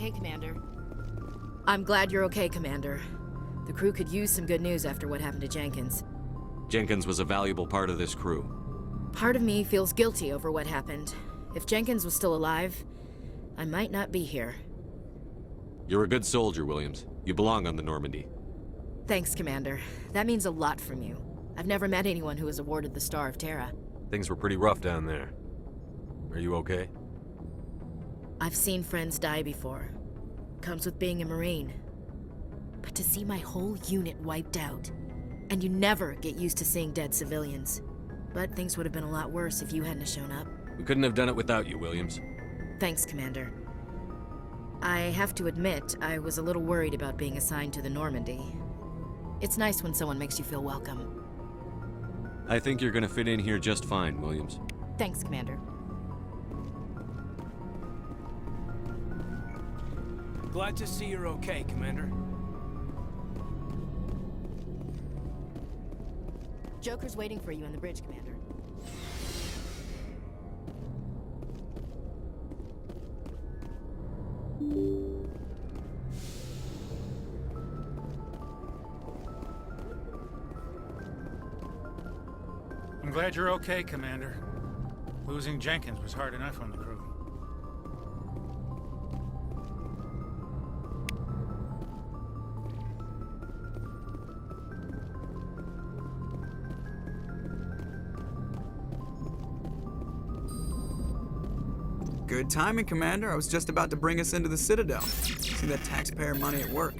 Hey, Commander. I'm glad you're okay, Commander. The crew could use some good news after what happened to Jenkins. Jenkins was a valuable part of this crew. Part of me feels guilty over what happened. If Jenkins was still alive, I might not be here. You're a good soldier, Williams. You belong on the Normandy. Thanks, Commander. That means a lot from you. I've never met anyone who was awarded the Star of Terra. Things were pretty rough down there. Are you okay? I've seen friends die before. Comes with being a Marine. But to see my whole unit wiped out, and you never get used to seeing dead civilians. But things would have been a lot worse if you hadn't shown up. We couldn't have done it without you, Williams. Thanks, Commander. I have to admit, I was a little worried about being assigned to the Normandy. It's nice when someone makes you feel welcome. I think you're gonna fit in here just fine, Williams. Thanks, Commander. Glad to see you're okay, Commander. Joker's waiting for you on the bridge, Commander. I'm glad you're okay, Commander. Losing Jenkins was hard enough on the crew. Good timing, Commander. I was just about to bring us into the Citadel. See that taxpayer money at work.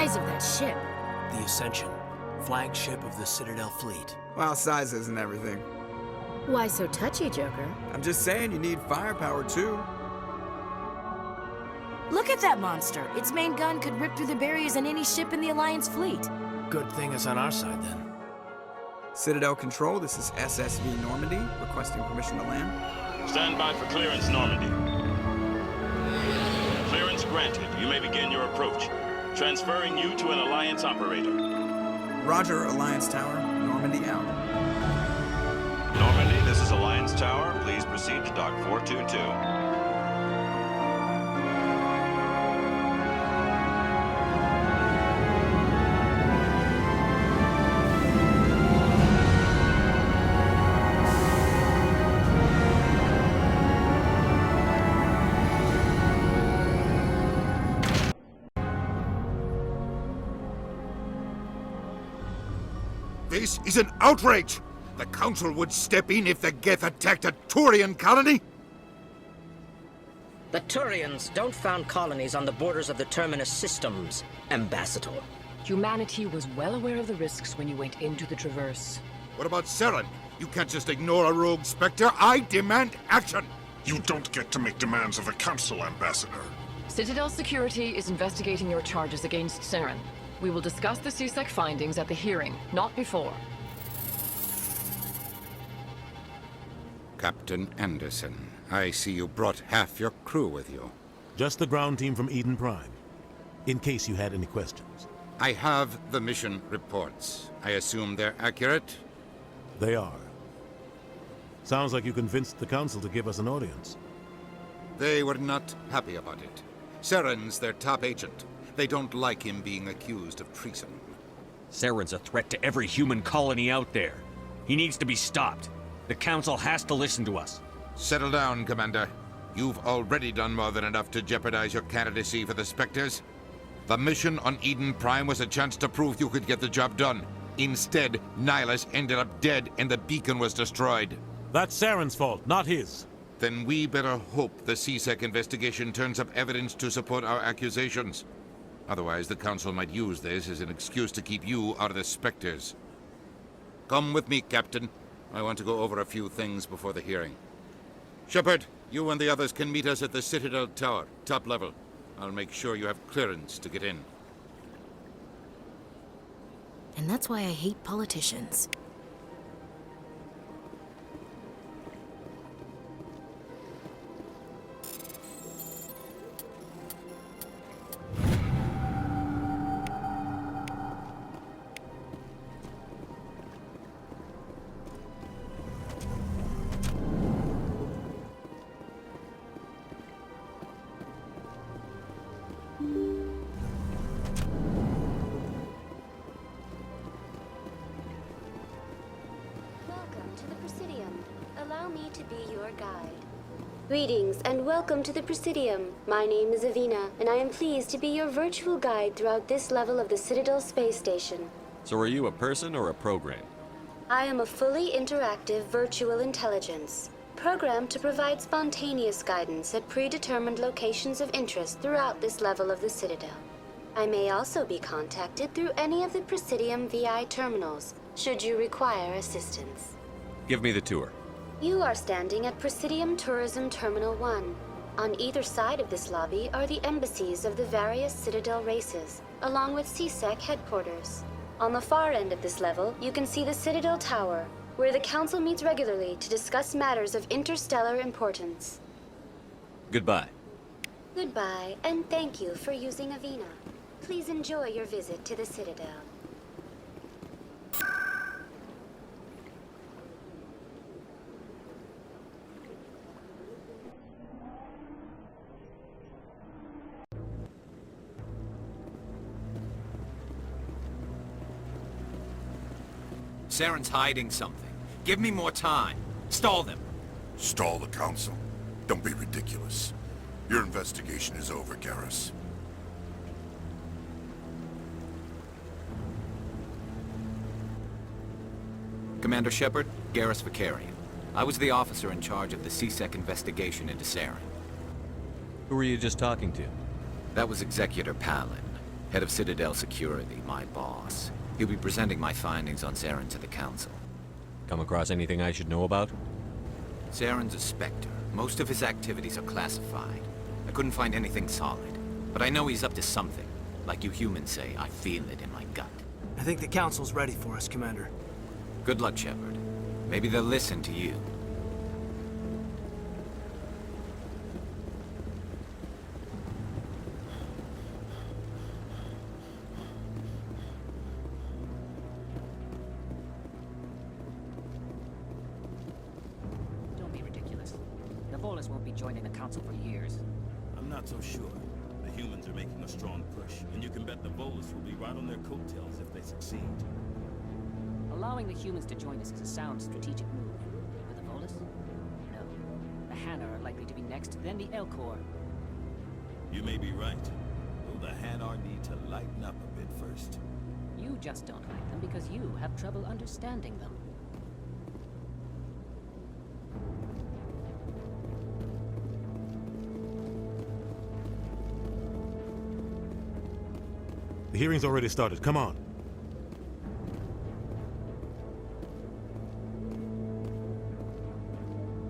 Of that ship. The Ascension, flagship of the Citadel fleet. Well, size isn't everything. Why so touchy, Joker? I'm just saying you need firepower, too. Look at that monster. Its main gun could rip through the barriers in any ship in the Alliance fleet. Good thing it's on our side, then. Citadel Control, this is SSV Normandy, requesting permission to land. Stand by for clearance, Normandy. Clearance granted. You may begin your approach. Transferring you to an Alliance operator. Roger, Alliance Tower. Normandy out. Normandy, this is Alliance Tower. Please proceed to Dock 422. This is an outrage! The Council would step in if the Geth attacked a Turian colony? The Turians don't found colonies on the borders of the Terminus systems, Ambassador. Humanity was well aware of the risks when you went into the Traverse. What about Saren? You can't just ignore a rogue Spectre. I demand action! You don't get to make demands of the Council, Ambassador. Citadel Security is investigating your charges against Saren. We will discuss the CSEC findings at the hearing, not before. Captain Anderson, I see you brought half your crew with you. Just the ground team from Eden Prime, in case you had any questions. I have the mission reports. I assume they're accurate? They are. Sounds like you convinced the Council to give us an audience. They were not happy about it. Saren's their top agent. They don't like him being accused of treason. Saren's a threat to every human colony out there. He needs to be stopped. The Council has to listen to us. Settle down, Commander. You've already done more than enough to jeopardize your candidacy for the Spectres. The mission on Eden Prime was a chance to prove you could get the job done. Instead, Nihilus ended up dead and the beacon was destroyed. That's Saren's fault, not his. Then we better hope the CSEC investigation turns up evidence to support our accusations. Otherwise, the Council might use this as an excuse to keep you out of the Spectres. Come with me, Captain. I want to go over a few things before the hearing. Shepard, you and the others can meet us at the Citadel Tower, top level. I'll make sure you have clearance to get in. And that's why I hate politicians. Greetings and welcome to the Presidium. My name is Avina, and I am pleased to be your virtual guide throughout this level of the Citadel space station. So are you a person or a program? I am a fully interactive virtual intelligence, programmed to provide spontaneous guidance at predetermined locations of interest throughout this level of the Citadel. I may also be contacted through any of the Presidium VI terminals, should you require assistance. Give me the tour. You are standing at Presidium Tourism Terminal 1. On either side of this lobby are the embassies of the various Citadel races, along with CSEC headquarters. On the far end of this level, you can see the Citadel Tower, where the Council meets regularly to discuss matters of interstellar importance. Goodbye. Goodbye, and thank you for using Avina. Please enjoy your visit to the Citadel. Saren's hiding something. Give me more time. Stall them. Stall the Council? Don't be ridiculous. Your investigation is over, Garrus. Commander Shepard, Garrus Vicarian. I was the officer in charge of the CSEC investigation into Saren. Who were you just talking to? That was Executor Palin, head of Citadel Security, my boss. He'll be presenting my findings on Saren to the Council. Come across anything I should know about? Saren's a Spectre. Most of his activities are classified. I couldn't find anything solid. But I know he's up to something. Like you humans say, I feel it in my gut. I think the Council's ready for us, Commander. Good luck, Shepard. Maybe they'll listen to you. Won't be joining the Council for years. I'm not so sure. The humans are making a strong push, and you can bet the Volus will be right on their coattails if they succeed. Allowing the humans to join us is a sound strategic move. But the Volus? No. The Hanna are likely to be next, then the Elcor. You may be right. Though the Hanar need to lighten up a bit first. You just don't like them because you have trouble understanding them. The hearing's already started. Come on.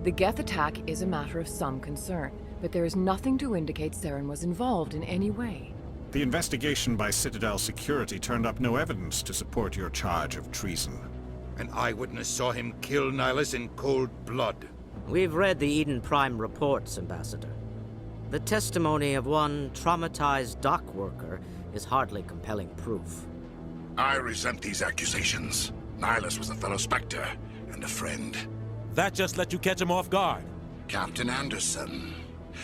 The Geth attack is a matter of some concern, but there is nothing to indicate Saren was involved in any way. The investigation by Citadel Security turned up no evidence to support your charge of treason. An eyewitness saw him kill Nihilus in cold blood. We've read the Eden Prime reports, Ambassador. The testimony of one traumatized dock worker is hardly compelling proof. I resent these accusations. Nihilus was a fellow Spectre and a friend. That just let you catch him off guard. Captain Anderson,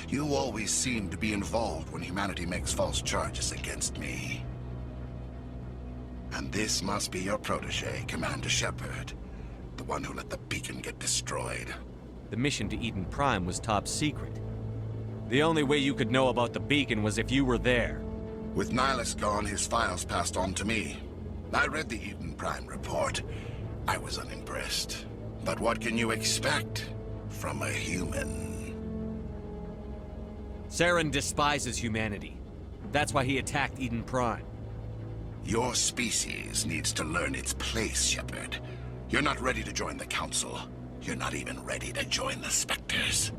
you always seem to be involved when humanity makes false charges against me. And this must be your protege, Commander Shepard. The one who let the beacon get destroyed. The mission to Eden Prime was top secret. The only way you could know about the beacon was if you were there. With Nihilus gone, his files passed on to me. I read the Eden Prime report. I was unimpressed. But what can you expect from a human? Saren despises humanity. That's why he attacked Eden Prime. Your species needs to learn its place, Shepard. You're not ready to join the Council. You're not even ready to join the Spectres.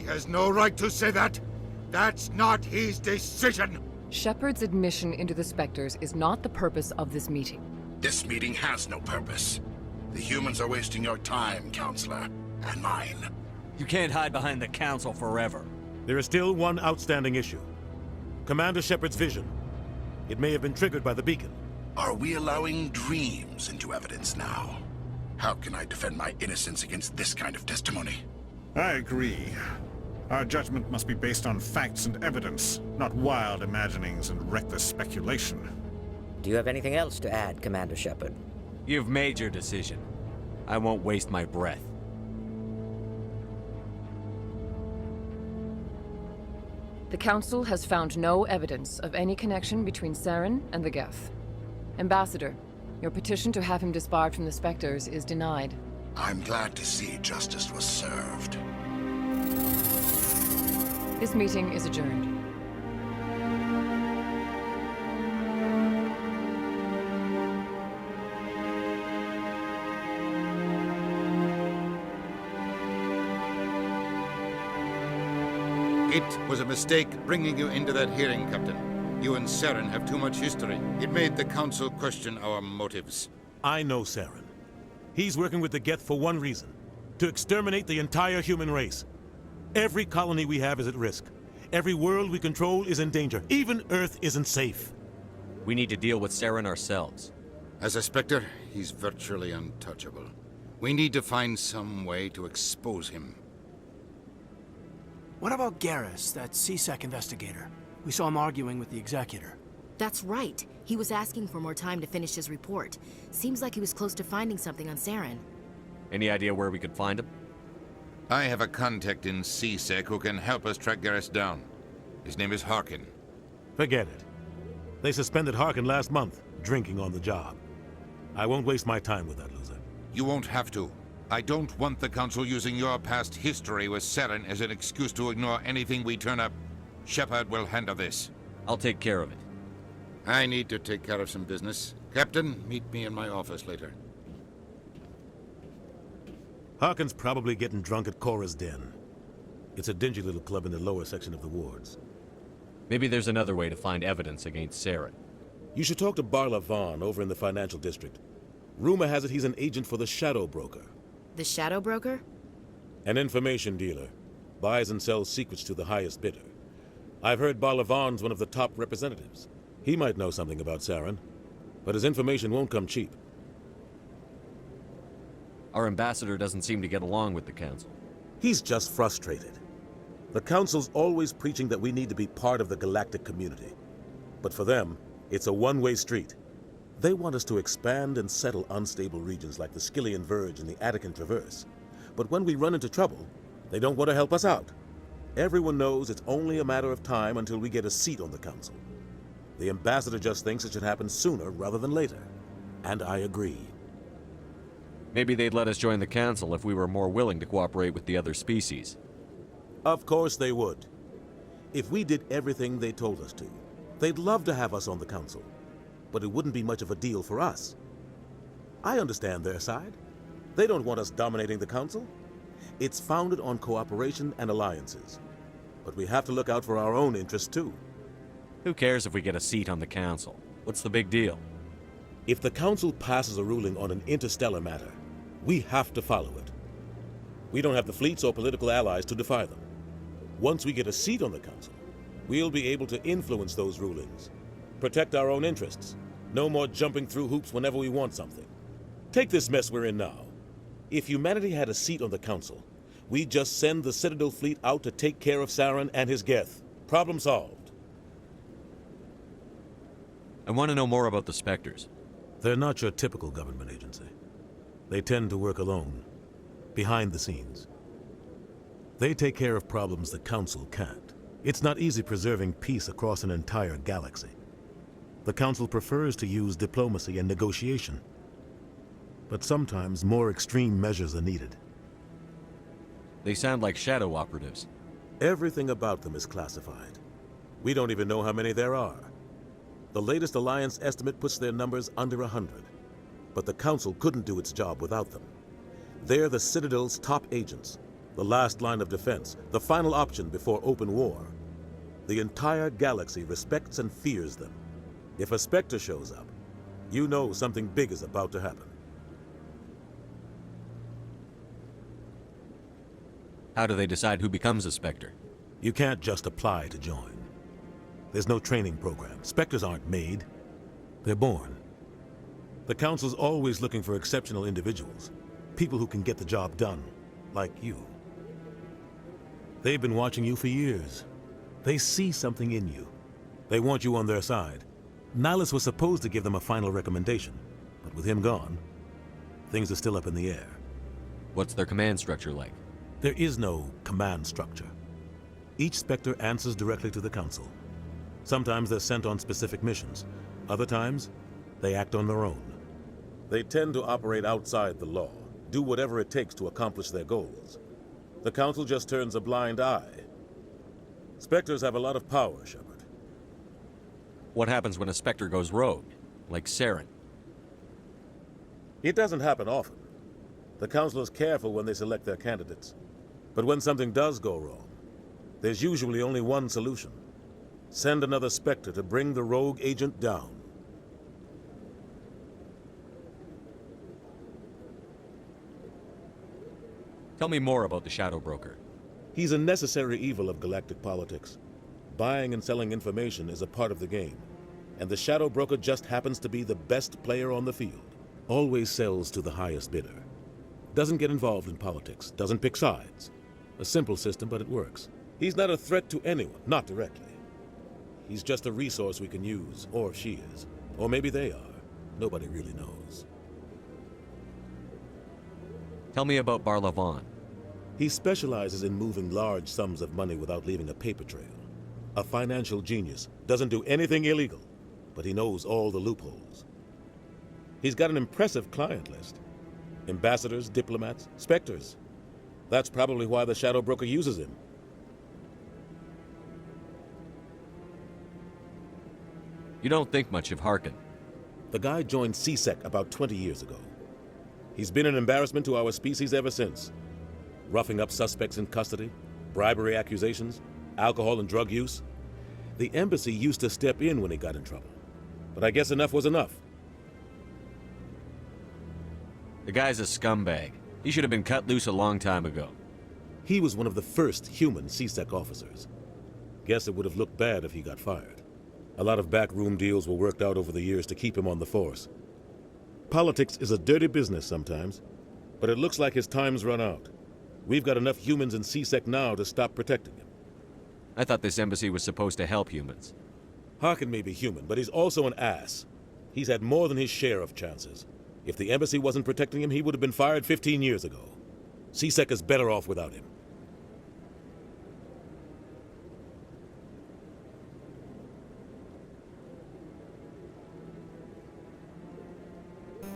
He has no right to say that. That's not his decision. Shepard's admission into the Spectres is not the purpose of this meeting. This meeting has no purpose. The humans are wasting your time, Counselor, and mine. You can't hide behind the Council forever. There is still one outstanding issue. Commander Shepard's vision. It may have been triggered by the beacon. Are we allowing dreams into evidence now? How can I defend my innocence against this kind of testimony? I agree. Our judgment must be based on facts and evidence, not wild imaginings and reckless speculation. Do you have anything else to add, Commander Shepard? You've made your decision. I won't waste my breath. The Council has found no evidence of any connection between Saren and the Geth. Ambassador, your petition to have him disbarred from the Spectres is denied. I'm glad to see justice was served. This meeting is adjourned. It was a mistake bringing you into that hearing, Captain. You and Saren have too much history. It made the Council question our motives. I know Saren. He's working with the Geth for one reason. To exterminate the entire human race. Every colony we have is at risk. Every world we control is in danger. Even Earth isn't safe. We need to deal with Saren ourselves. As a Spectre, he's virtually untouchable. We need to find some way to expose him. What about Garrus, that CSEC investigator? We saw him arguing with the Executor. That's right. He was asking for more time to finish his report. Seems like he was close to finding something on Saren. Any idea where we could find him? I have a contact in CSEC who can help us track Garrus down. His name is Harkin. Forget it. They suspended Harkin last month, drinking on the job. I won't waste my time with that loser. You won't have to. I don't want the Council using your past history with Saren as an excuse to ignore anything we turn up. Shepard will handle this. I'll take care of it. I need to take care of some business. Captain, meet me in my office later. Harkin's probably getting drunk at Cora's Den. It's a dingy little club in the lower section of the wards. Maybe there's another way to find evidence against Saren. You should talk to Barla Vaughn over in the financial district. Rumor has it he's an agent for the Shadow Broker. The Shadow Broker? An information dealer. Buys and sells secrets to the highest bidder. I've heard Barla Vaughn's one of the top representatives. He might know something about Saren, but his information won't come cheap. Our ambassador doesn't seem to get along with the Council. He's just frustrated. The Council's always preaching that we need to be part of the galactic community. But for them, it's a one-way street. They want us to expand and settle unstable regions like the Skillian Verge and the Attican Traverse. But when we run into trouble, they don't want to help us out. Everyone knows it's only a matter of time until we get a seat on the Council. The ambassador just thinks it should happen sooner rather than later. And I agree. Maybe they'd let us join the Council if we were more willing to cooperate with the other species. Of course they would. If we did everything they told us to, they'd love to have us on the Council. But it wouldn't be much of a deal for us. I understand their side. They don't want us dominating the Council. It's founded on cooperation and alliances. But we have to look out for our own interests too. Who cares if we get a seat on the Council? What's the big deal? If the Council passes a ruling on an interstellar matter, we have to follow it. We don't have the fleets or political allies to defy them. Once we get a seat on the Council, we'll be able to influence those rulings. Protect our own interests. No more jumping through hoops whenever we want something. Take this mess we're in now. If humanity had a seat on the Council, we'd just send the Citadel fleet out to take care of Saren and his Geth. Problem solved. I want to know more about the Spectres. They're not your typical government agency. They tend to work alone, behind the scenes. They take care of problems the Council can't. It's not easy preserving peace across an entire galaxy. The Council prefers to use diplomacy and negotiation. But sometimes more extreme measures are needed. They sound like shadow operatives. Everything about them is classified. We don't even know how many there are. The latest Alliance estimate puts their numbers under 100. But the Council couldn't do its job without them. They're the Citadel's top agents. The last line of defense, the final option before open war. The entire galaxy respects and fears them. If a Spectre shows up, you know something big is about to happen. How do they decide who becomes a Spectre? You can't just apply to join. There's no training program. Spectres aren't made. They're born. The Council's always looking for exceptional individuals. People who can get the job done, like you. They've been watching you for years. They see something in you. They want you on their side. Nihilus was supposed to give them a final recommendation, but with him gone, things are still up in the air. What's their command structure like? There is no command structure. Each Spectre answers directly to the Council. Sometimes they're sent on specific missions. Other times, they act on their own. They tend to operate outside the law, do whatever it takes to accomplish their goals. The Council just turns a blind eye. Spectres have a lot of power, Shepard. What happens when a Spectre goes rogue, like Saren? It doesn't happen often. The Council is careful when they select their candidates. But when something does go wrong, there's usually only one solution. Send another Spectre to bring the rogue agent down. Tell me more about the Shadow Broker. He's a necessary evil of galactic politics. Buying and selling information is a part of the game. And the Shadow Broker just happens to be the best player on the field. Always sells to the highest bidder. Doesn't get involved in politics, doesn't pick sides. A simple system, but it works. He's not a threat to anyone, not directly. He's just a resource we can use, or she is. Or maybe they are. Nobody really knows. Tell me about Barlavon. He specializes in moving large sums of money without leaving a paper trail. A financial genius. Doesn't do anything illegal, but he knows all the loopholes. He's got an impressive client list. Ambassadors, diplomats, Spectres. That's probably why the Shadow Broker uses him. You don't think much of Harkin. The guy joined CSEC about 20 years ago. He's been an embarrassment to our species ever since. Roughing up suspects in custody, bribery accusations, alcohol and drug use. The embassy used to step in when he got in trouble. But I guess enough was enough. The guy's a scumbag. He should have been cut loose a long time ago. He was one of the first human CSEC officers. Guess it would have looked bad if he got fired. A lot of backroom deals were worked out over the years to keep him on the force. Politics is a dirty business sometimes, but it looks like his time's run out. We've got enough humans in CSEC now to stop protecting him. I thought this embassy was supposed to help humans. Harkin may be human, but he's also an ass. He's had more than his share of chances. If the embassy wasn't protecting him, he would have been fired 15 years ago. CSEC is better off without him.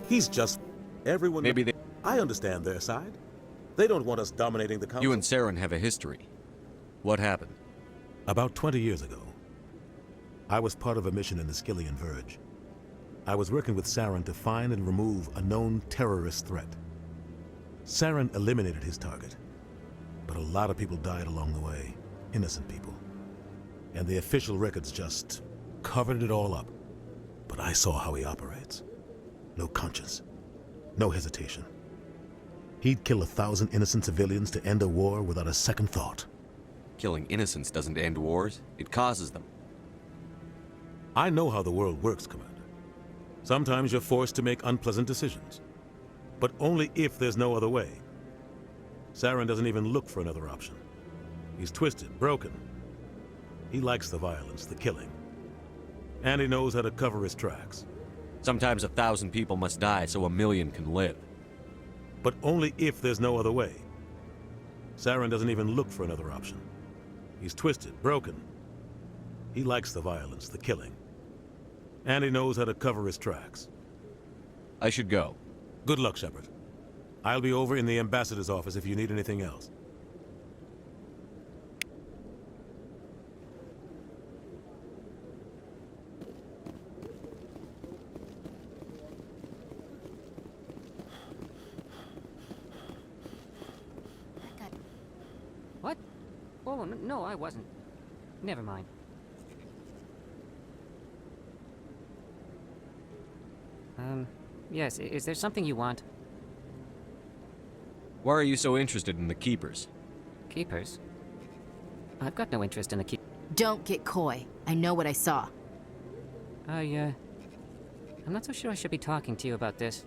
He's just... everyone... Maybe they... I understand their side. They don't want us dominating the council. You and Saren have a history. What happened? About 20 years ago, I was part of a mission in the Skillian Verge. I was working with Saren to find and remove a known terrorist threat. Saren eliminated his target, but a lot of people died along the way. Innocent people. And the official records just covered it all up. But I saw how he operates. No conscience. No hesitation. He'd kill 1,000 innocent civilians to end a war without a second thought. Killing innocents doesn't end wars. It causes them. I know how the world works, Commander. Sometimes you're forced to make unpleasant decisions. But only if there's no other way. Saren doesn't even look for another option. He's twisted, broken. He likes the violence, the killing. And he knows how to cover his tracks. Sometimes 1,000 people must die so 1,000,000 can live. But only if there's no other way. Saren doesn't even look for another option. He's twisted, broken. He likes the violence, the killing. And he knows how to cover his tracks. I should go. Good luck, Shepard. I'll be over in the ambassador's office if you need anything else. Oh, no, I wasn't. Never mind. Yes, is there something you want? Why are you so interested in the Keepers? Keepers? I've got no interest in the keep. Don't get coy. I know what I saw. I'm not so sure I should be talking to you about this.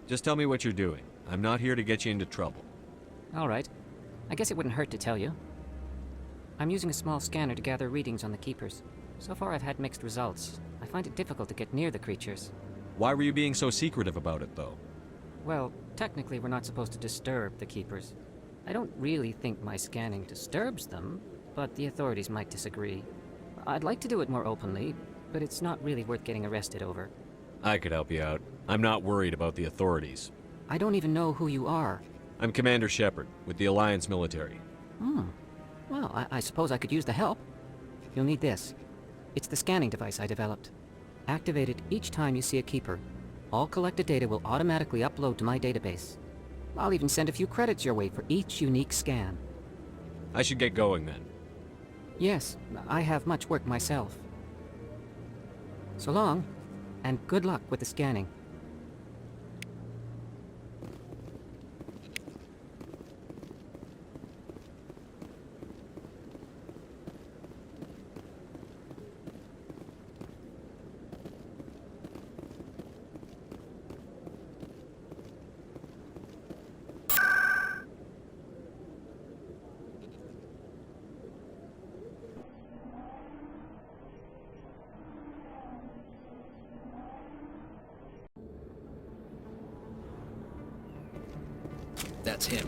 Just tell me what you're doing. I'm not here to get you into trouble. All right. I guess it wouldn't hurt to tell you. I'm using a small scanner to gather readings on the Keepers. So far I've had mixed results. I find it difficult to get near the creatures. Why were you being so secretive about it, though? Well, technically we're not supposed to disturb the Keepers. I don't really think my scanning disturbs them, but the authorities might disagree. I'd like to do it more openly, but it's not really worth getting arrested over. I could help you out. I'm not worried about the authorities. I don't even know who you are. I'm Commander Shepard, with the Alliance military. Well, I suppose I could use the help. You'll need this. It's the scanning device I developed. Activate it each time you see a Keeper. All collected data will automatically upload to my database. I'll even send a few credits your way for each unique scan. I should get going then. Yes, I have much work myself. So long, and good luck with the scanning. That's him.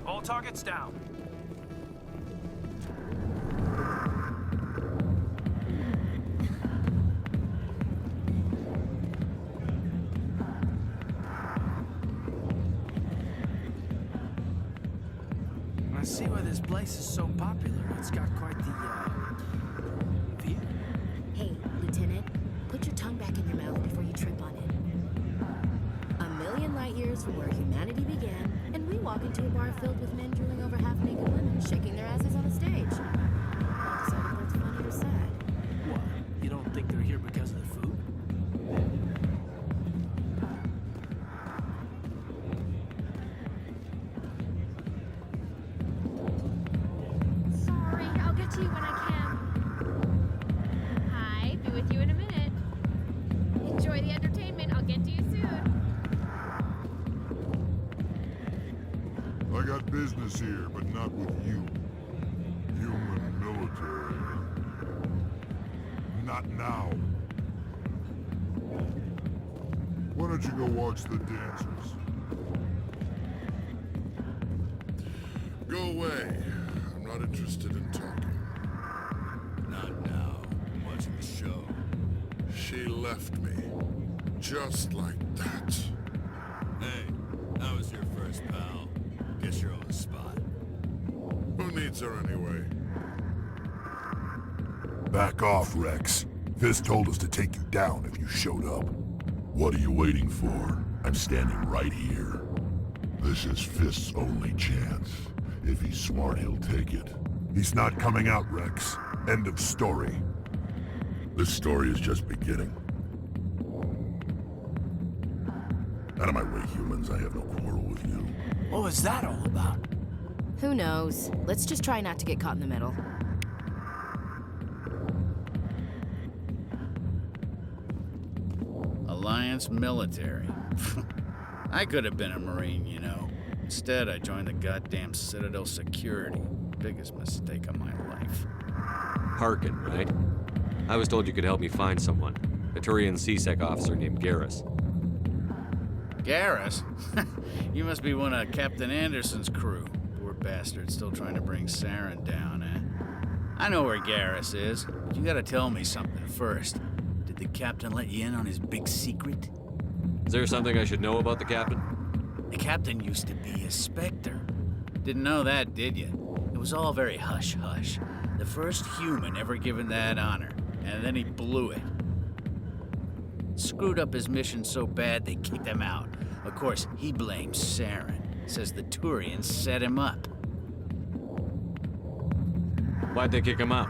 All targets down. I see why this place is so popular. It's got quite the, view. Hey, Lieutenant, put your tongue back in your mouth before you trip on it. A million light years from where humanity began, and we walk into a bar filled with men drooling over half-naked women, shaking their asses on a stage. I decided that's funny or sad. What? You don't think they're here because of the food? Sorry, I'll get to you when I can. Hi, be with you in a minute. Enjoy the entertainment. I'll get to you soon. I got business here, but not with you. Human military. Not now. Why don't you go watch the dancers? Go away. I'm not interested in talking. Not now. I'm watching the show. She left me. Just like that. Hey, I was your first pal. Guess you're on the spot. Who needs her anyway? Back off, Rex. Fist told us to take you down if you showed up. What are you waiting for? I'm standing right here. This is Fist's only chance. If he's smart, he'll take it. He's not coming out, Rex. End of story. This story is just beginning. Out of my way, humans. I have no quarrel with you. What was that all about? Who knows? Let's just try not to get caught in the middle. Alliance military. I could have been a Marine, you know. Instead, I joined the goddamn Citadel security. Biggest mistake of my life. Harkin, right? I was told you could help me find someone. A Turian CSEC officer named Garrus. Garrus? You must be one of Captain Anderson's crew. Poor bastard still trying to bring Saren down, eh? I know where Garrus is, but you gotta tell me something first. Did the captain let you in on his big secret? Is there something I should know about the captain? The captain used to be a Spectre. Didn't know that, did you? It was all very hush-hush. The first human ever given that honor, and then he blew it. Screwed up his mission so bad they kicked him out. Of course, he blames Saren. Says the Turians set him up. Why'd they kick him out?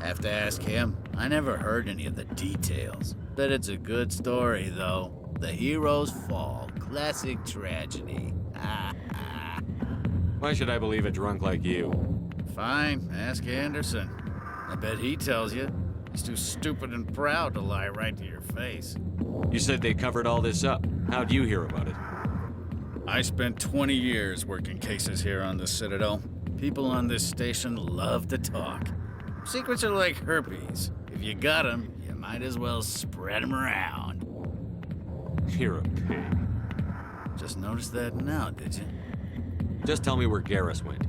Have to ask him. I never heard any of the details. Bet it's a good story, though. The hero's fall. Classic tragedy. Why should I believe a drunk like you? Fine, ask Anderson. I bet he tells you. He's too stupid and proud to lie right to your face. You said they covered all this up. How'd you hear about it? I spent 20 years working cases here on the Citadel. People on this station love to talk. Secrets are like herpes. If you got them, you might as well spread them around. You're a pig. Just noticed that now, did you? Just tell me where Garrus went.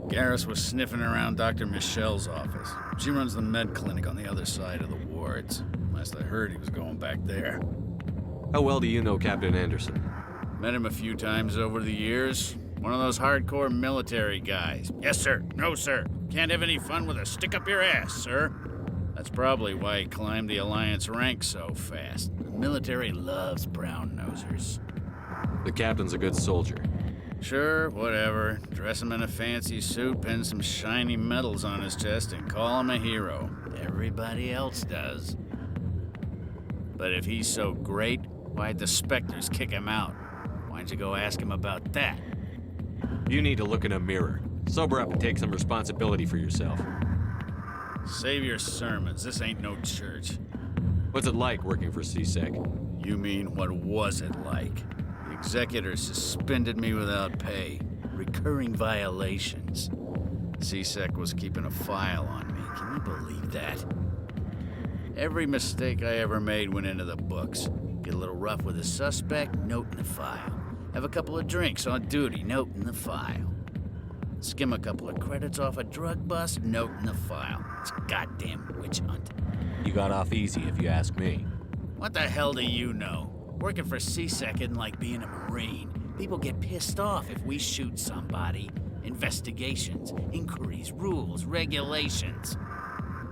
Garrus was sniffing around Dr. Michelle's office. She runs the med clinic on the other side of the wards. Last I heard, he was going back there. How well do you know Captain Anderson? Met him a few times over the years. One of those hardcore military guys. Yes, sir. No, sir. Can't have any fun with a stick up your ass, sir. That's probably why he climbed the Alliance ranks so fast. The military loves brown-nosers. The captain's a good soldier. Sure, whatever. Dress him in a fancy suit, pin some shiny medals on his chest, and call him a hero. Everybody else does. But if he's so great, why'd the Spectres kick him out? Why'd you go ask him about that? You need to look in a mirror. Sober up and take some responsibility for yourself. Save your sermons. This ain't no church. What's it like working for CSEC? You mean, what was it like? The executor suspended me without pay. Recurring violations. CSEC was keeping a file on me. Can you believe that? Every mistake I ever made went into the books. Get a little rough with a suspect, note in the file. Have a couple of drinks on duty, note in the file. Skim a couple of credits off a drug bust, note in the file. It's a goddamn witch hunt. You got off easy, if you ask me. What the hell do you know? Working for CSEC isn't like being a Marine. People get pissed off if we shoot somebody. Investigations, inquiries, rules, regulations.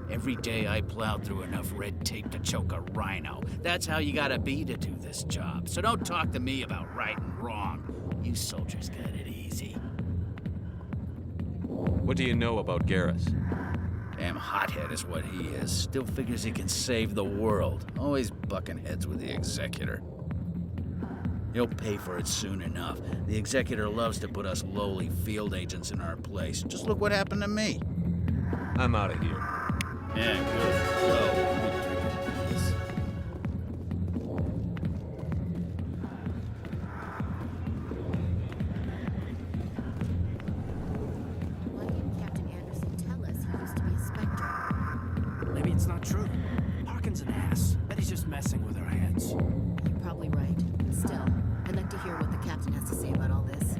Every day I plowed through enough red tape to choke a rhino. That's how you gotta be to do this job. So don't talk to me about right and wrong. You soldiers got it easy. What do you know about Garrus? Damn hothead is what he is. Still figures he can save the world. Always bucking heads with the executor. He'll pay for it soon enough. The executor loves to put us lowly field agents in our place. Just look what happened to me. I'm out of here. Yeah, good. Go. Why didn't Captain Anderson tell us he used to be a Spectre? Maybe it's not true. Parkin's an ass. Bet he's just messing with our heads. You're probably right. Still, I'd like to hear what the captain has to say about all this.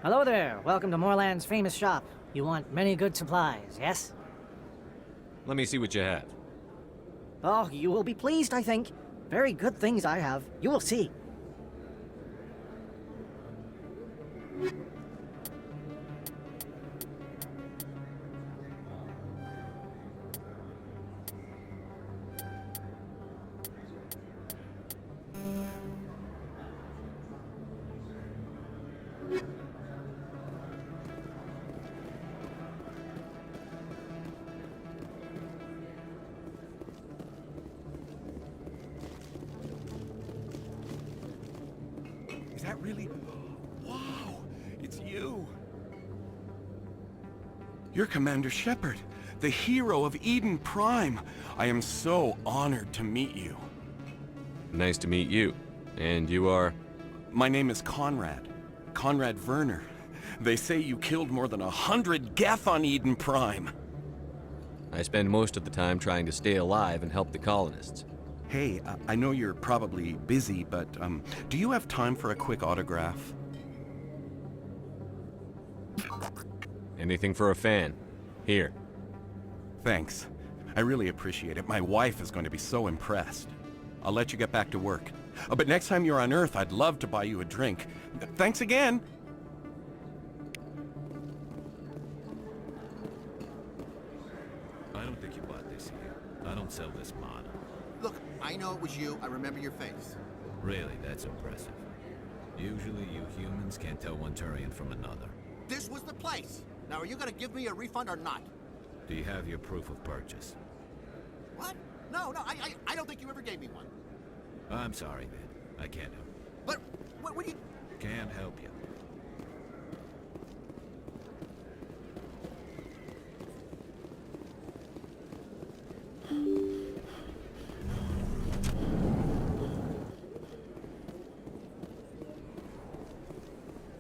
Hello there. Welcome to Moorland's famous shop. You want many good supplies, yes? Let me see what you have. Oh, you will be pleased, I think. Very good things I have. You will see. Is that really? Wow, it's you. You're Commander Shepard, the hero of Eden Prime. I am so honored to meet you. Nice to meet you. And you are? My name is Conrad. Conrad Werner. They say you killed more than 100 Geth on Eden Prime. I spend most of the time trying to stay alive and help the colonists. Hey, I know you're probably busy, but do you have time for a quick autograph? Anything for a fan. Here. Thanks. I really appreciate it. My wife is going to be so impressed. I'll let you get back to work. But next time you're on Earth, I'd love to buy you a drink. Thanks again! I don't think you bought this here. I don't sell this mod. Look, I know it was you. I remember your face. Really, that's impressive. Usually you humans can't tell one Turian from another. This was the place. Now, are you gonna give me a refund or not? Do you have your proof of purchase? What? No, I don't think you ever gave me one. I'm sorry, man. I can't help. But, what do you... Can't help you.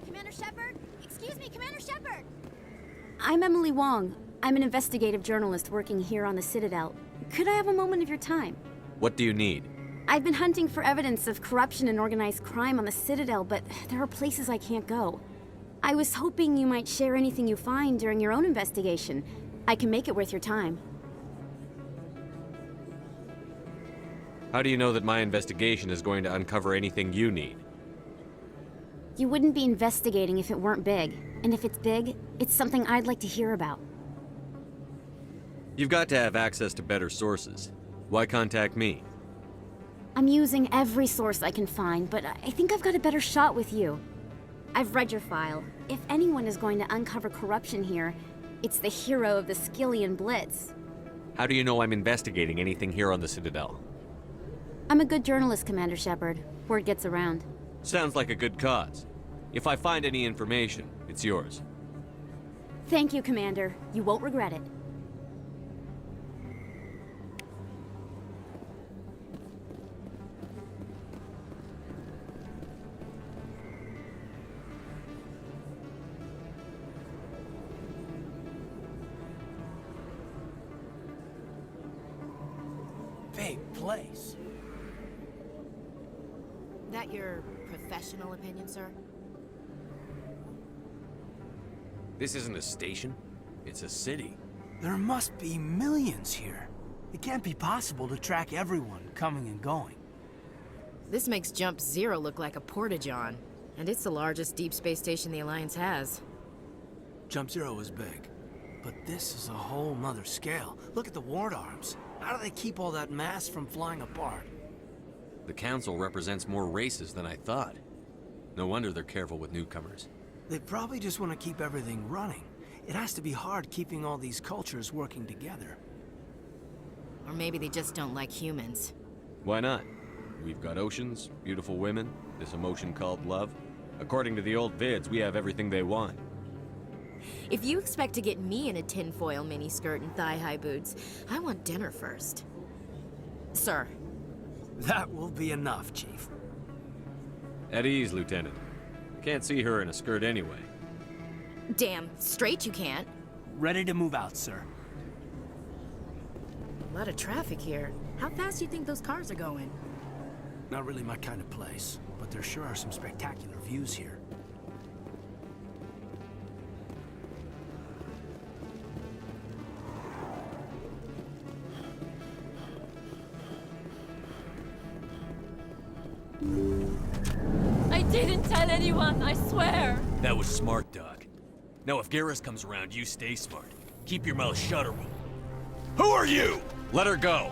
Commander Shepard? Excuse me, Commander Shepard! I'm Emily Wong. I'm an investigative journalist working here on the Citadel. Could I have a moment of your time? What do you need? I've been hunting for evidence of corruption and organized crime on the Citadel, but there are places I can't go. I was hoping you might share anything you find during your own investigation. I can make it worth your time. How do you know that my investigation is going to uncover anything you need? You wouldn't be investigating if it weren't big. And if it's big, it's something I'd like to hear about. You've got to have access to better sources. Why contact me? I'm using every source I can find, but I think I've got a better shot with you. I've read your file. If anyone is going to uncover corruption here, it's the hero of the Skillian Blitz. How do you know I'm investigating anything here on the Citadel? I'm a good journalist, Commander Shepard. Word gets around. Sounds like a good cause. If I find any information, it's yours. Thank you, Commander. You won't regret it. Big place. That your professional opinion, sir? This isn't a station. It's a city. There must be millions here. It can't be possible to track everyone coming and going. This makes Jump Zero look like a porta-john, and it's the largest deep space station the Alliance has. Jump Zero is big, but this is a whole nother scale. Look at the ward arms. How do they keep all that mass from flying apart? The Council represents more races than I thought. No wonder they're careful with newcomers. They probably just want to keep everything running. It has to be hard keeping all these cultures working together. Or maybe they just don't like humans. Why not? We've got oceans, beautiful women, this emotion called love. According to the old vids, we have everything they want. If you expect to get me in a tinfoil miniskirt and thigh-high boots, I want dinner first. Sir. That will be enough, Chief. At ease, Lieutenant. Can't see her in a skirt anyway. Damn straight you can't. Ready to move out, sir. A lot of traffic here. How fast do you think those cars are going? Not really my kind of place, but there sure are some spectacular views here. I didn't tell anyone, I swear! That was smart, Doc. Now if Garrus comes around, you stay smart. Keep your mouth shut or we'll... Who are you? Let her go.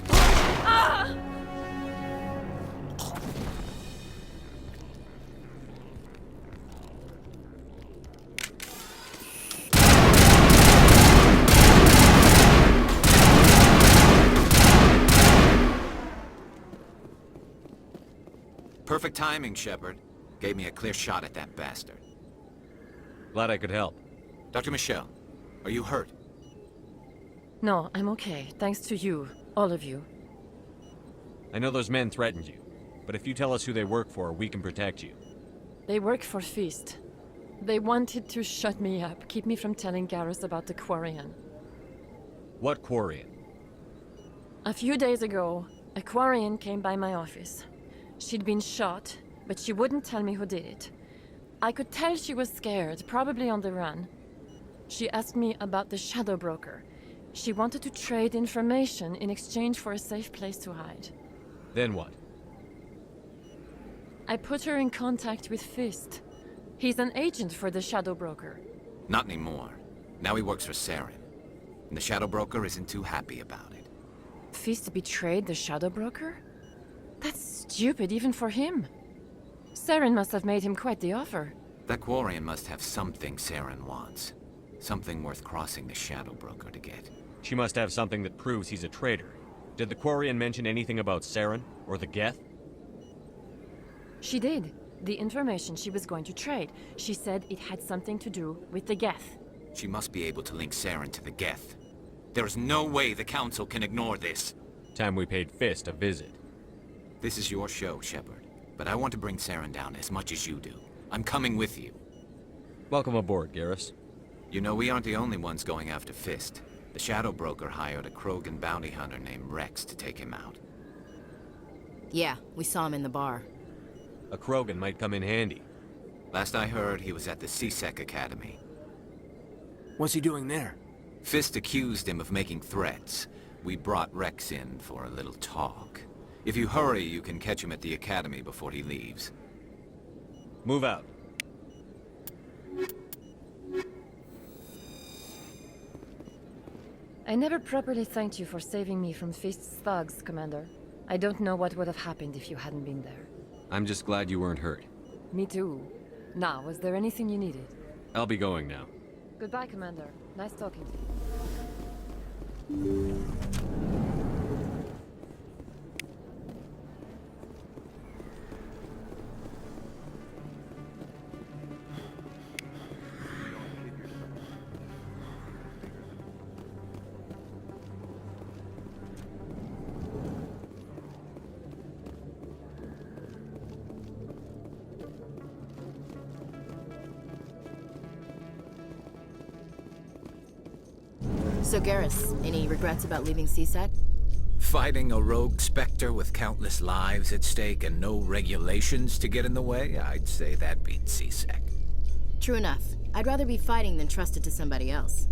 Ah! Perfect timing, Shepard. Gave me a clear shot at that bastard. Glad I could help. Dr. Michelle, are you hurt? No, I'm okay. Thanks to you. All of you. I know those men threatened you, but if you tell us who they work for, we can protect you. They work for Feast. They wanted to shut me up, keep me from telling Garrus about the Quarian. What Quarian? A few days ago, a Quarian came by my office. She'd been shot, but she wouldn't tell me who did it. I could tell she was scared, probably on the run. She asked me about the Shadow Broker. She wanted to trade information in exchange for a safe place to hide. Then what? I put her in contact with Fist. He's an agent for the Shadow Broker. Not anymore. Now he works for Saren. And the Shadow Broker isn't too happy about it. Fist betrayed the Shadow Broker? That's stupid even for him. Saren must have made him quite the offer. That Quarian must have something Saren wants. Something worth crossing the Shadow Broker to get. She must have something that proves he's a traitor. Did the Quarian mention anything about Saren or the Geth? She did. The information she was going to trade. She said it had something to do with the Geth. She must be able to link Saren to the Geth. There is no way the Council can ignore this. Time we paid Fist a visit. This is your show, Shepard. But I want to bring Saren down as much as you do. I'm coming with you. Welcome aboard, Garrus. You know, we aren't the only ones going after Fist. The Shadow Broker hired a Krogan bounty hunter named Rex to take him out. Yeah, we saw him in the bar. A Krogan might come in handy. Last I heard, he was at the CSEC Academy. What's he doing there? Fist accused him of making threats. We brought Rex in for a little talk. If you hurry, you can catch him at the Academy before he leaves. Move out. I never properly thanked you for saving me from Fist's thugs, Commander. I don't know what would have happened if you hadn't been there. I'm just glad you weren't hurt. Me too. Now, was there anything you needed? I'll be going now. Goodbye, Commander. Nice talking to you. So Garrus, any regrets about leaving CSEC? Fighting a rogue Spectre with countless lives at stake and no regulations to get in the way? I'd say that beats CSEC. True enough. I'd rather be fighting than trusted to somebody else.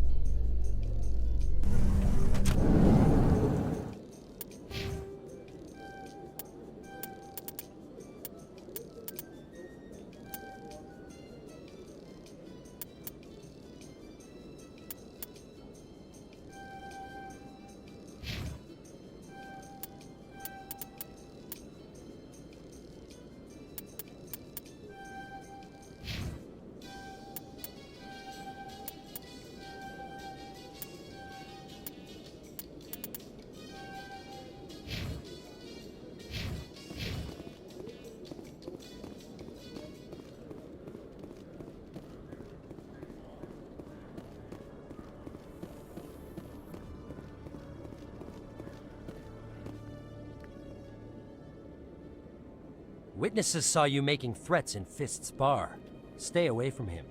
Witnesses saw you making threats in Fist's bar. Stay away from him.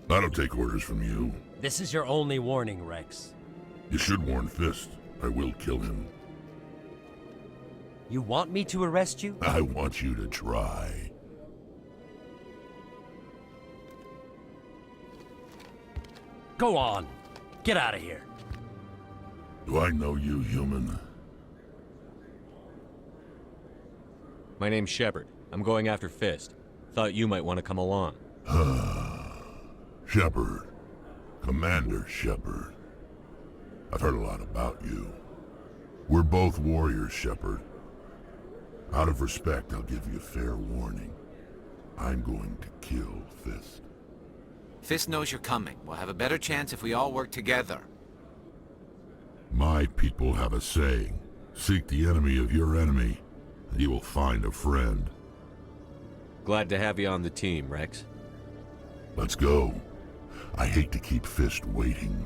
I don't take orders from you. This is your only warning, Rex. You should warn Fist. I will kill him. You want me to arrest you? I want you to try. Go on. Get out of here. Do I know you, human? My name's Shepard. I'm going after Fist. Thought you might want to come along. Shepard. Commander Shepard. I've heard a lot about you. We're both warriors, Shepard. Out of respect, I'll give you a fair warning. I'm going to kill Fist. Fist knows you're coming. We'll have a better chance if we all work together. My people have a saying. Seek the enemy of your enemy, and you will find a friend. Glad to have you on the team, Rex. Let's go. I hate to keep Fist waiting.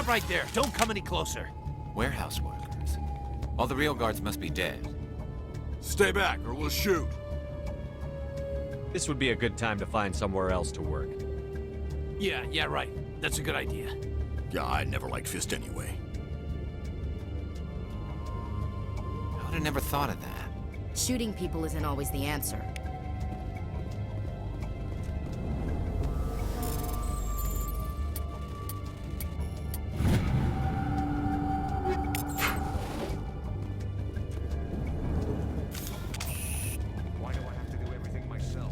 Stop right there. Don't come any closer. Warehouse workers. All the real guards must be dead. Stay back, or we'll shoot. This would be a good time to find somewhere else to work. Yeah, right. That's a good idea. Yeah, I never liked Fist anyway. I would have never thought of that. Shooting people isn't always the answer. Why do I have to do everything myself?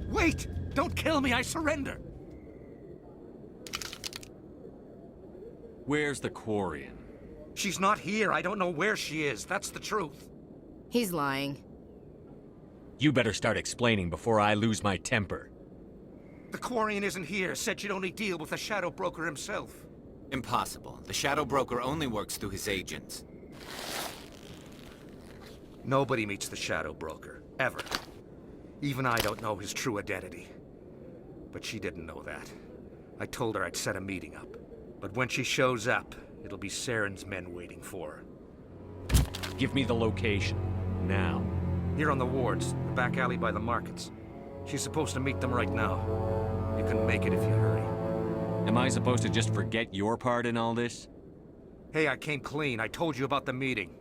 Wait! Don't kill me, I surrender! Where's the Quarian? She's not here. I don't know where she is. That's the truth. He's lying. You better start explaining before I lose my temper. The Quarian isn't here. Said she'd only deal with the Shadow Broker himself. Impossible. The Shadow Broker only works through his agents. Nobody meets the Shadow Broker. Ever. Even I don't know his true identity. But she didn't know that. I told her I'd set a meeting up. But when she shows up, it'll be Saren's men waiting for her. Give me the location. Now. Here on the wards, the back alley by the markets. She's supposed to meet them right now. You can make it if you hurry. Am I supposed to just forget your part in all this? Hey, I came clean. I told you about the meeting.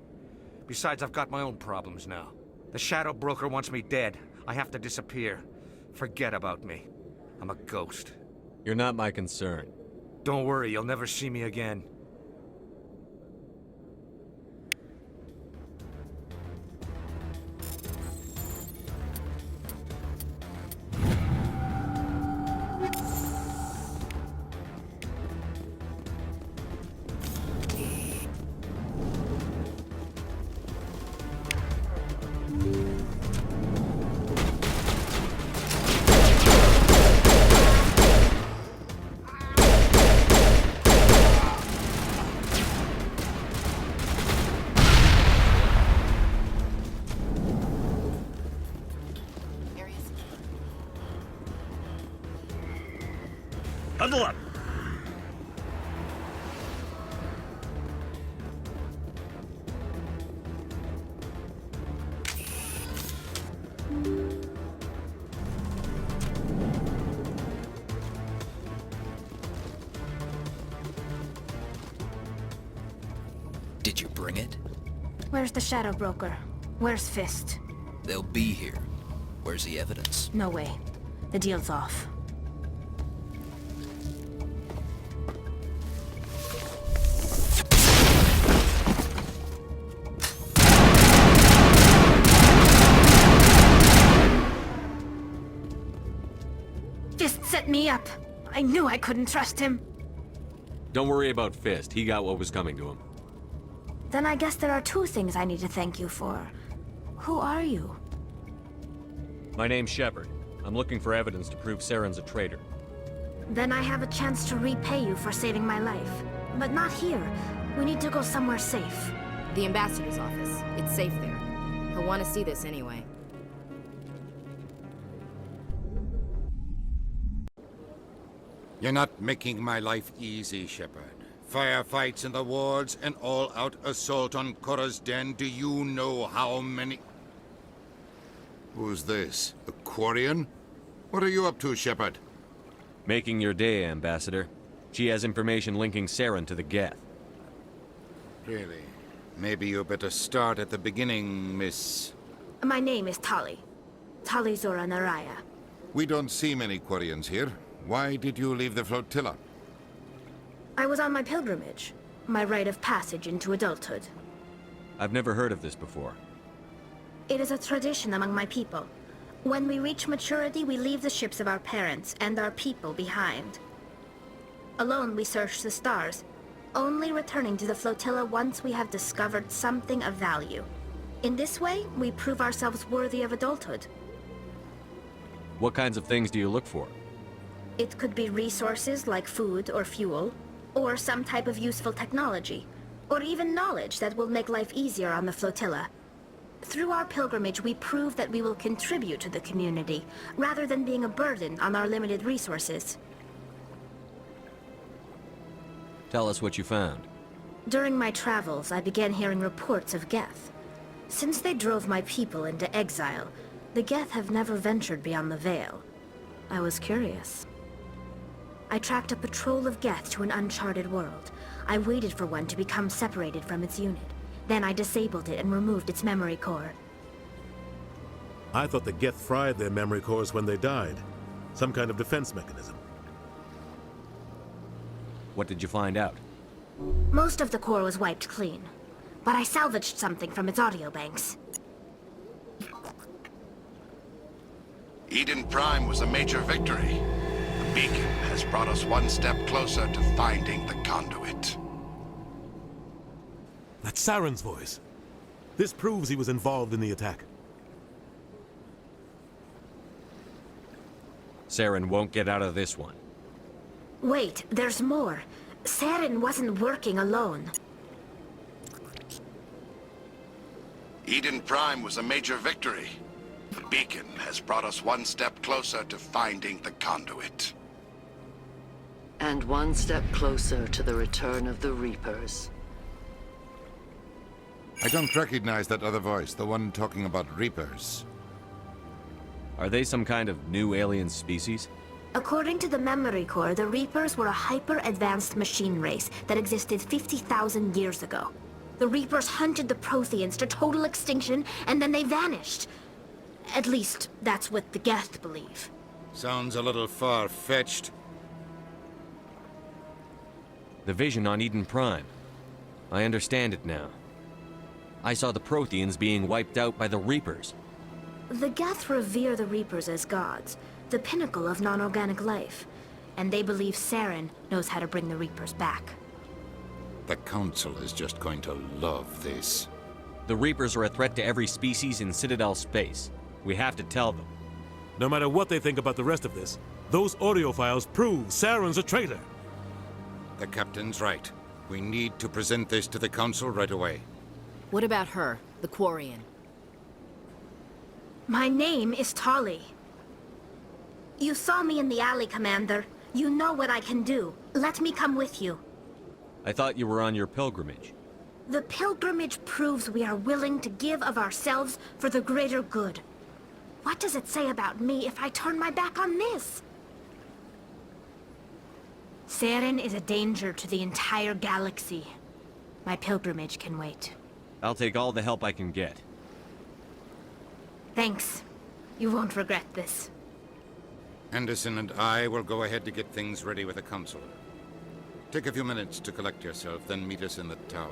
Besides, I've got my own problems now. The Shadow Broker wants me dead. I have to disappear. Forget about me. I'm a ghost. You're not my concern. Don't worry, you'll never see me again. Huddle up! Did you bring it? Where's the Shadow Broker? Where's Fist? They'll be here. Where's the evidence? No way. The deal's off. Fist set me up. I knew I couldn't trust him. Don't worry about Fist. He got what was coming to him. Then I guess there are two things I need to thank you for. Who are you? My name's Shepard. I'm looking for evidence to prove Saren's a traitor. Then I have a chance to repay you for saving my life. But not here. We need to go somewhere safe. The ambassador's office. It's safe there. He'll want to see this anyway. You're not making my life easy, Shepard. Firefights in the wards, an all-out assault on Korra's den. Do you know how many... Who's this? A Quarian? What are you up to, Shepard? Making your day, Ambassador. She has information linking Saren to the Geth. Really? Maybe you better start at the beginning, Miss... My name is Tali. Tali Zora Naraya. We don't see many Quarians here. Why did you leave the flotilla? I was on my pilgrimage. My rite of passage into adulthood. I've never heard of this before. It is a tradition among my people. When we reach maturity, we leave the ships of our parents and our people behind. Alone, we search the stars, only returning to the flotilla once we have discovered something of value. In this way, we prove ourselves worthy of adulthood. What kinds of things do you look for? It could be resources like food or fuel, or some type of useful technology, or even knowledge that will make life easier on the flotilla. Through our pilgrimage, we prove that we will contribute to the community, rather than being a burden on our limited resources. Tell us what you found. During my travels, I began hearing reports of Geth. Since they drove my people into exile, the Geth have never ventured beyond the Veil. I was curious. I tracked a patrol of Geth to an uncharted world. I waited for one to become separated from its unit. Then I disabled it and removed its memory core. I thought the Geth fried their memory cores when they died. Some kind of defense mechanism. What did you find out? Most of the core was wiped clean, but I salvaged something from its audio banks. Eden Prime was a major victory. The beacon has brought us one step closer to finding the conduit. That's Saren's voice. This proves he was involved in the attack. Saren won't get out of this one. Wait, there's more. Saren wasn't working alone. Eden Prime was a major victory. The beacon has brought us one step closer to finding the conduit. And one step closer to the return of the Reapers. I don't recognize that other voice, the one talking about Reapers. Are they some kind of new alien species? According to the memory core, the Reapers were a hyper-advanced machine race that existed 50,000 years ago. The Reapers hunted the Protheans to total extinction, and then they vanished. At least, that's what the Geth believe. Sounds a little far-fetched. The vision on Eden Prime. I understand it now. I saw the Protheans being wiped out by the Reapers. The Geth revere the Reapers as gods, the pinnacle of non-organic life, and they believe Saren knows how to bring the Reapers back. The Council is just going to love this. The Reapers are a threat to every species in Citadel space. We have to tell them. No matter what they think about the rest of this, those audio files prove Saren's a traitor. The Captain's right. We need to present this to the Council right away. What about her, the Quarian? My name is Tali. You saw me in the alley, Commander. You know what I can do. Let me come with you. I thought you were on your pilgrimage. The pilgrimage proves we are willing to give of ourselves for the greater good. What does it say about me if I turn my back on this? Saren is a danger to the entire galaxy. My pilgrimage can wait. I'll take all the help I can get. Thanks. You won't regret this. Anderson and I will go ahead to get things ready with the Council. Take a few minutes to collect yourself, then meet us in the tower.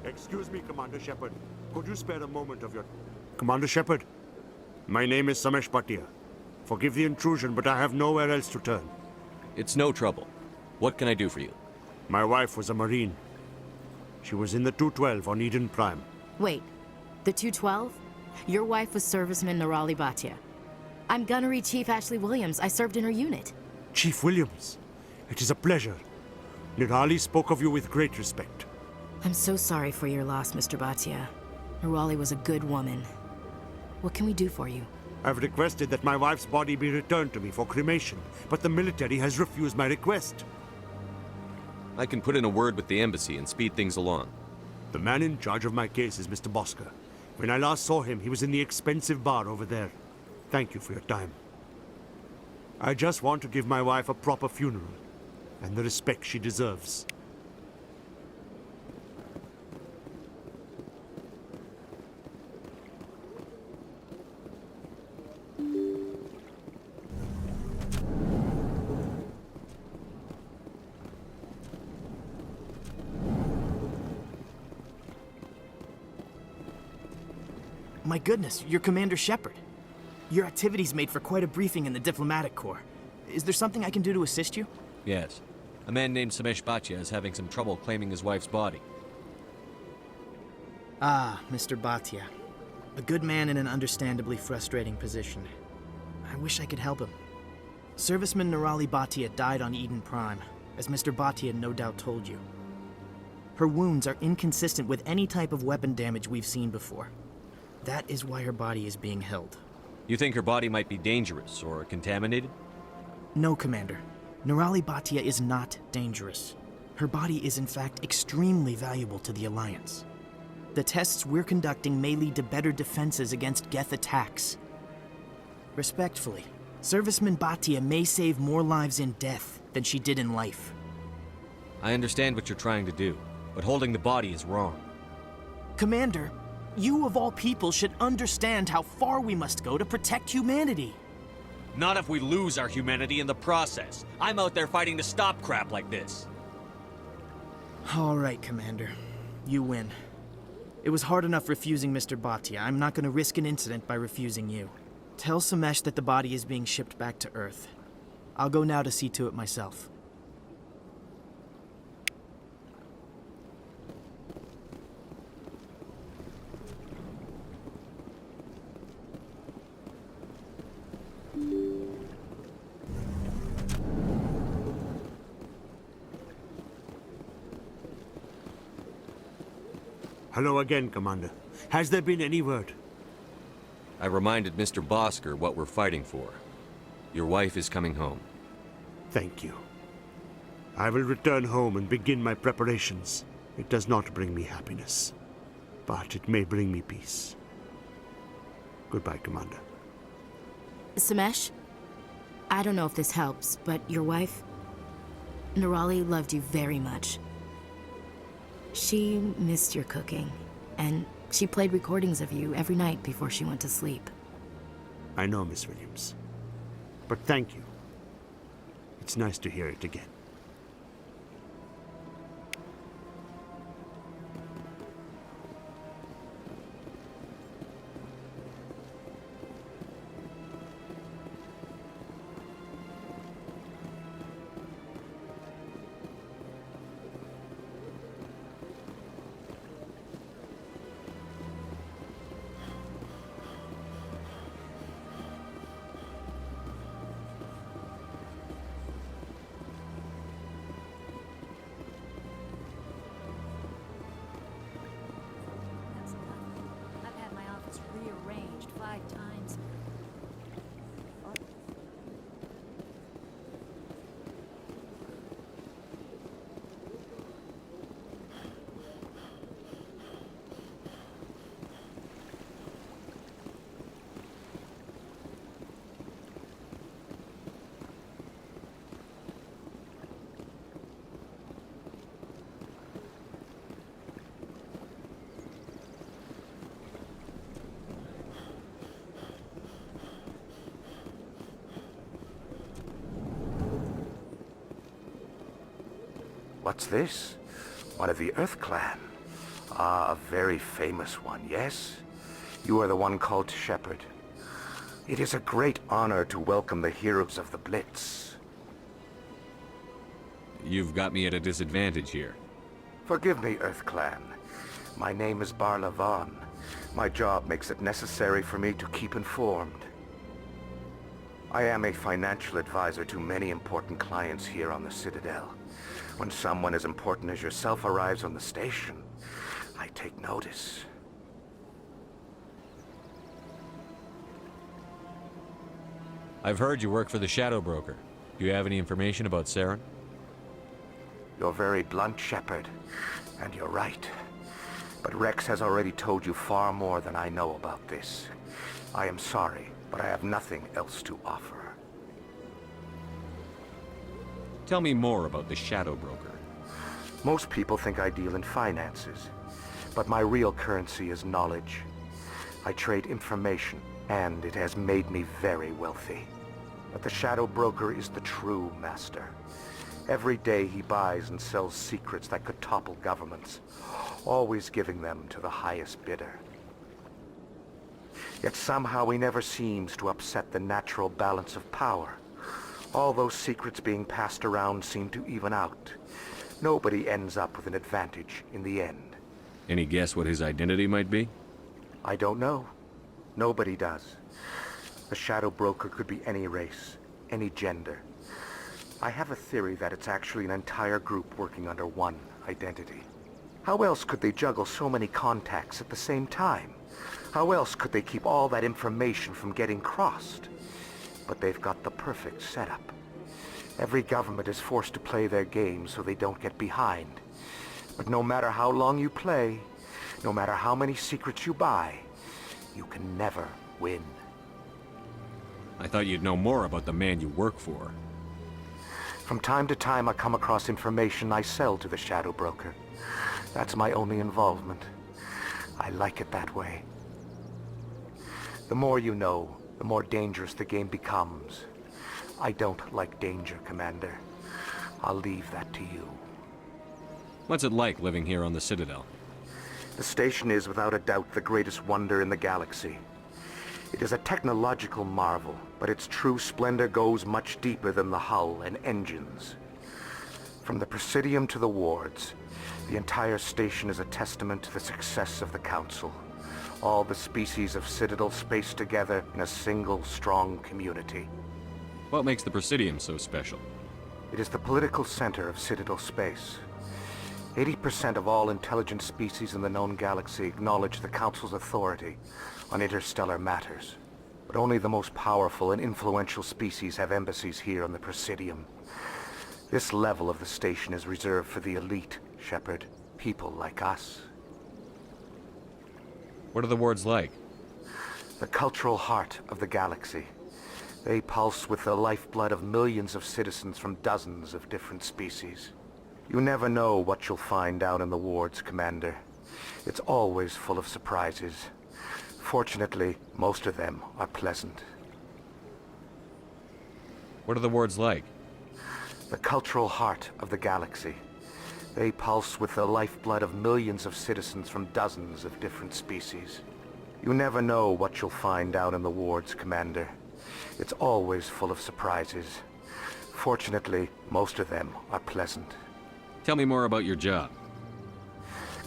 Excuse me, Commander Shepard. Could you spare a moment of your... Commander Shepard, my name is Samesh Bhatia. Forgive the intrusion, but I have nowhere else to turn. It's no trouble. What can I do for you? My wife was a Marine. She was in the 212 on Eden Prime. Wait, the 212? Your wife was serviceman Nirali Bhatia. I'm Gunnery Chief Ashley Williams. I served in her unit. Chief Williams, it is a pleasure. Nirali spoke of you with great respect. I'm so sorry for your loss, Mr. Bhatia. Nirali was a good woman. What can we do for you? I've requested that my wife's body be returned to me for cremation, but the military has refused my request. I can put in a word with the embassy and speed things along. The man in charge of my case is Mr. Bosker. When I last saw him, he was in the expensive bar over there. Thank you for your time. I just want to give my wife a proper funeral, and the respect she deserves. My goodness, you're Commander Shepard. Your activities made for quite a briefing in the Diplomatic Corps. Is there something I can do to assist you? Yes. A man named Samesh Bhatia is having some trouble claiming his wife's body. Ah, Mr. Bhatia. A good man in an understandably frustrating position. I wish I could help him. Serviceman Nerali Bhatia died on Eden Prime, as Mr. Bhatia no doubt told you. Her wounds are inconsistent with any type of weapon damage we've seen before. That is why her body is being held. You think her body might be dangerous or contaminated? No, Commander. Nerali Bhatia is not dangerous. Her body is in fact extremely valuable to the Alliance. The tests we're conducting may lead to better defenses against Geth attacks. Respectfully, Serviceman Bhatia may save more lives in death than she did in life. I understand what you're trying to do, but holding the body is wrong. Commander, you of all people should understand how far we must go to protect humanity. Not if we lose our humanity in the process. I'm out there fighting to stop crap like this. All right, Commander. You win. It was hard enough refusing Mr. Bhatia. I'm not going to risk an incident by refusing you. Tell Samesh that the body is being shipped back to Earth. I'll go now to see to it myself. Hello again, Commander. Has there been any word? I reminded Mr. Bosker what we're fighting for. Your wife is coming home. Thank you. I will return home and begin my preparations. It does not bring me happiness, but it may bring me peace. Goodbye, Commander. Samesh? I don't know if this helps, but your wife, Nerali, loved you very much. She missed your cooking, and she played recordings of you every night before she went to sleep. I know, Miss Williams. But thank you. It's nice to hear it again. Rearranged 5 times. What's this? One of the Earth Clan. Ah, a very famous one, yes? You are the one called Shepard. It is a great honor to welcome the heroes of the Blitz. You've got me at a disadvantage here. Forgive me, Earth Clan. My name is Barla Vaughn. My job makes it necessary for me to keep informed. I am a financial advisor to many important clients here on the Citadel. When someone as important as yourself arrives on the station, I take notice. I've heard you work for the Shadow Broker. Do you have any information about Saren? You're very blunt, Shepard, and you're right. But Rex has already told you far more than I know about this. I am sorry, but I have nothing else to offer. Tell me more about the Shadow Broker. Most people think I deal in finances, but my real currency is knowledge. I trade information, and it has made me very wealthy. But the Shadow Broker is the true master. Every day he buys and sells secrets that could topple governments, always giving them to the highest bidder. Yet somehow he never seems to upset the natural balance of power. All those secrets being passed around seem to even out. Nobody ends up with an advantage in the end. Any guess what his identity might be? I don't know. Nobody does. A shadow broker could be any race, any gender. I have a theory that it's actually an entire group working under one identity. How else could they juggle so many contacts at the same time? How else could they keep all that information from getting crossed? But they've got the perfect setup. Every government is forced to play their game so they don't get behind. But no matter how long you play, no matter how many secrets you buy, you can never win. I thought you'd know more about the man you work for. From time to time, I come across information I sell to the shadow broker. That's my only involvement. I like it that way. The more you know, the more dangerous the game becomes. I don't like danger, Commander. I'll leave that to you. What's it like living here on the Citadel? The station is without a doubt the greatest wonder in the galaxy. It is a technological marvel, but its true splendor goes much deeper than the hull and engines. From the Presidium to the wards, the entire station is a testament to the success of the Council. All the species of Citadel spaced together in a single, strong community. What makes the Presidium so special? It is the political center of Citadel space. 80% of all intelligent species in the known galaxy acknowledge the Council's authority on interstellar matters. But only the most powerful and influential species have embassies here on the Presidium. This level of the station is reserved for the elite, Shepard. People like us. What are the wards like? The cultural heart of the galaxy. They pulse with the lifeblood of millions of citizens from dozens of different species. You never know what you'll find out in the wards, Commander. It's always full of surprises. Fortunately, most of them are pleasant. What are the wards like? The cultural heart of the galaxy. They pulse with the lifeblood of millions of citizens from dozens of different species. You never know what you'll find out in the wards, Commander. It's always full of surprises. Fortunately, most of them are pleasant. Tell me more about your job.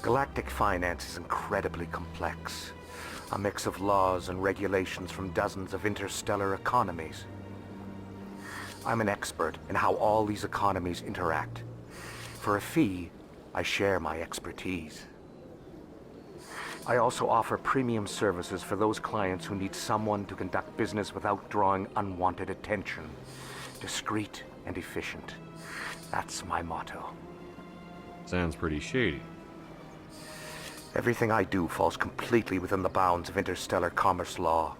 Galactic finance is incredibly complex. A mix of laws and regulations from dozens of interstellar economies. I'm an expert in how all these economies interact. For a fee, I share my expertise. I also offer premium services for those clients who need someone to conduct business without drawing unwanted attention. Discreet and efficient. That's my motto. Sounds pretty shady. Everything I do falls completely within the bounds of interstellar commerce law.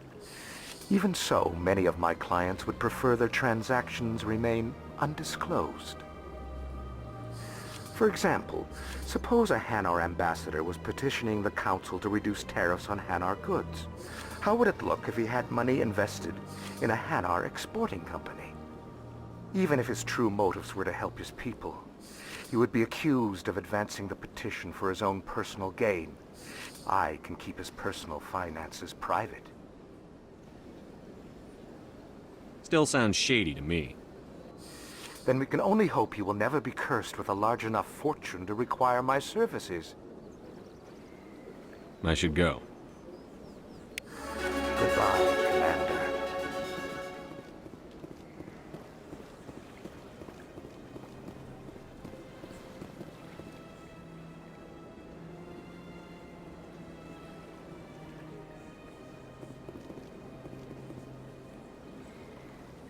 Even so, many of my clients would prefer their transactions remain undisclosed. For example, suppose a Hanar ambassador was petitioning the Council to reduce tariffs on Hanar goods. How would it look if he had money invested in a Hanar exporting company? Even if his true motives were to help his people, he would be accused of advancing the petition for his own personal gain. I can keep his personal finances private. Still sounds shady to me. Then we can only hope he will never be cursed with a large enough fortune to require my services. I should go.